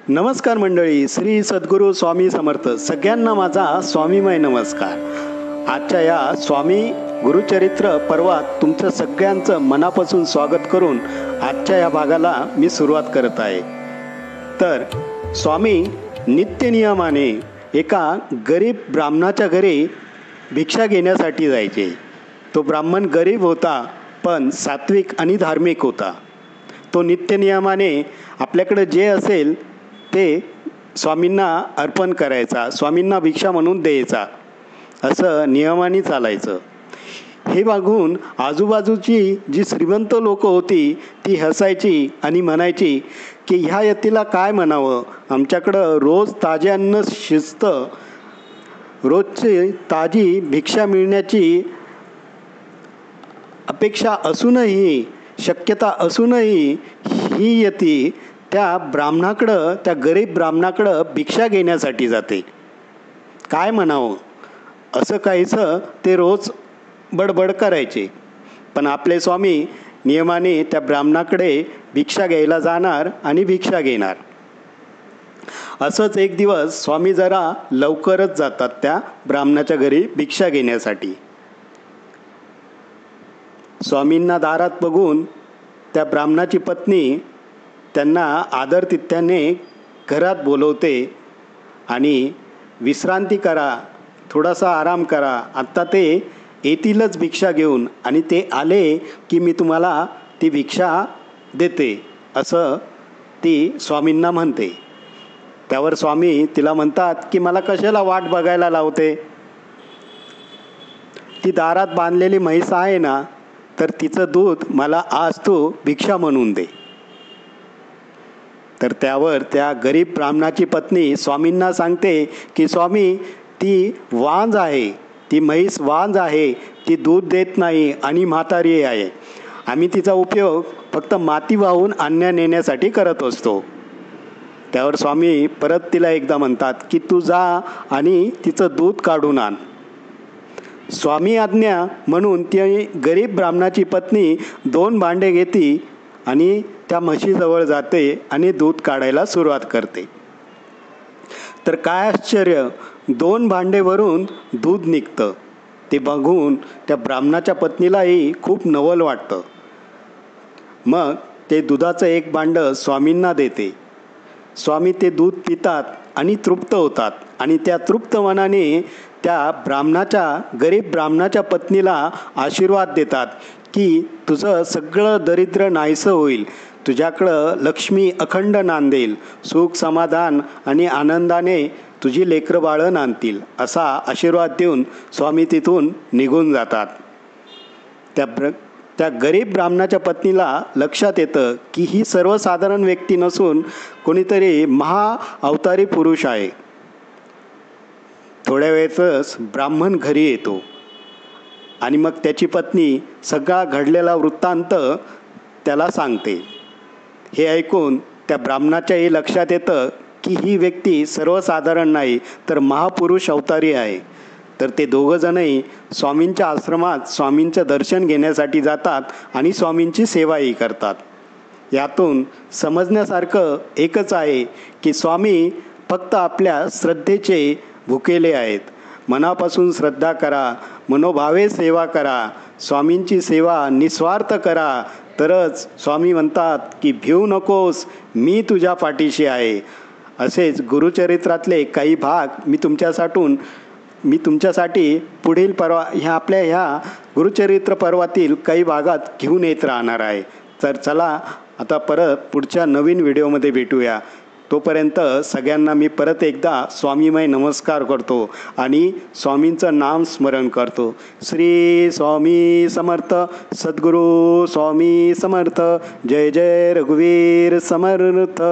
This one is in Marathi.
नमस्कार मंडळी, श्री सद्गुरू स्वामी समर्थ. सगळ्यांना माझा स्वामीमय नमस्कार. आजच्या या स्वामी गुरुचरित्र पर्वात तुमचं सगळ्यांचं मनापासून स्वागत करून आजच्या या भागाला मी सुरुवात करत आहे. तर स्वामी नित्यनियमाने एका गरीब ब्राह्मणाच्या घरी भिक्षा घेण्यासाठी जायचे. तो ब्राह्मण गरीब होता, पण सात्विक आणि धार्मिक होता. तो नित्यनियमाने आपल्याकडे जे असेल ते स्वामींना अर्पण करायचा, स्वामींना भिक्षा म्हणून द्यायचा, असं नियमाने चालायचं. हे बघून आजूबाजूची जी श्रीमंत लोकं होती ती हसायची आणि म्हणायची की ह्या यतीला काय म्हणावं, आमच्याकडं रोज ताजे अन्न शिजतं, रोजची ताजी भिक्षा मिळण्याची अपेक्षा असूनही, शक्यता असूनही ही यती त्या ब्राह्मणाकडं, त्या गरीब ब्राह्मणाकडं भिक्षा घेण्यासाठी जाते. काय म्हणावं असं काहीसं ते रोज बडबड करायचे. पण आपले स्वामी नियमाने त्या ब्राह्मणाकडे भिक्षा घ्यायला जाणार आणि भिक्षा घेणार. असंच एक दिवस स्वामी जरा लवकरच जातात त्या ब्राह्मणाच्या घरी भिक्षा घेण्यासाठी. स्वामींना दारात बघून त्या ब्राह्मणाची पत्नी त्यांना आदरातिथ्याने घरात बोलवते आणि विश्रांती करा, थोडासा आराम करा, आत्ता ते येतीलच भिक्षा घेऊन आणि ते आले की मी तुम्हाला ती भिक्षा देते, असं ती स्वामींना म्हणते. त्यावर स्वामी तिला म्हणतात की मला कशाला वाट बघायला लावते, ती दारात बांधलेली म्हैस आहे ना, तर तिचं दूध मला आज तू भिक्षा म्हणून दे. तर त्यावर त्या गरीब ब्राह्मणाची पत्नी स्वामींना सांगते की स्वामी, ती वांज आहे, ती म्हैस वांज आहे, ती दूध देत नाही आणि म्हातारी आहे. आम्ही तिचा उपयोग फक्त माती वाहून आणण्या नेण्यासाठी करत असतो. त्यावर स्वामी परत तिला एकदा म्हणतात की तू जा आणि तिचं दूध काढून आण. स्वामी आज्ञा म्हणून ती गरीब ब्राह्मणाची पत्नी 2 भांडे घेते आणि त्या म्हशीजवळ जाते आणि दूध काढायला सुरुवात करते. तर काय आश्चर्य, 2 भांडेवरून दूध निघतं. ते बघून त्या ब्राह्मणाच्या पत्नीलाही खूप नवल वाटतं. मग ते दुधाचं एक भांडं स्वामींना देते. स्वामी ते दूध पितात आणि तृप्त होतात आणि त्या तृप्त मनाने त्या गरीब ब्राह्मणाच्या पत्नीला आशीर्वाद देतात की तुझं सगळं दरिद्र नाहीसं होईल, तुझ्याकडं लक्ष्मी अखंड नांदेल, सुख समाधान आणि आनंदाने तुझी लेकरं बाळं नांदतील, असा आशीर्वाद देऊन स्वामी तिथून निघून जातात. त्या गरीब ब्राह्मणाच्या पत्नीला लक्षात येतं की ही सर्वसाधारण व्यक्ती नसून कोणीतरी महाअवतारी पुरुष आहे. थोड्या वेळेतच ब्राह्मण घरी येतो आणि मग त्याची पत्नी सगळा घडलेला वृत्तांत त्याला सांगते. हे ऐकून त्या ब्राह्मणाच्याही लक्षात येतं की ही व्यक्ती सर्वसाधारण नाही, तर महापुरुष अवतारी आहे. तर ते दोघंजणही स्वामींच्या आश्रमात स्वामींचं दर्शन घेण्यासाठी जातात आणि स्वामींची सेवाही करतात. यातून समजण्यासारखं एकच आहे की स्वामी फक्त आपल्या श्रद्धेचे भुकेले आहेत. मनापासून श्रद्धा करा, मनोभावे सेवा करा, स्वामींची सेवा निस्वार्थ करा, तरच स्वामी म्हणतात की भिवू नकोस, मी तुझ्या पाठीशी आहे. असेच गुरुचरित्रातले काही भाग मी तुमच्यासाठी पुढील ह्या गुरुचरित्र पर्वातील काही भागात घेऊन येत राहणार आहे. तर चला आता परत पुढच्या नवीन व्हिडिओमध्ये भेटूया. तोपर्यंत सगळ्यांना मी परत एकदा स्वामीमय नमस्कार करतो आणि स्वामींचं नाम स्मरण करतो. श्री स्वामी समर्थ. सद्गुरू स्वामी समर्थ. जय जय रघुवीर समर्थ.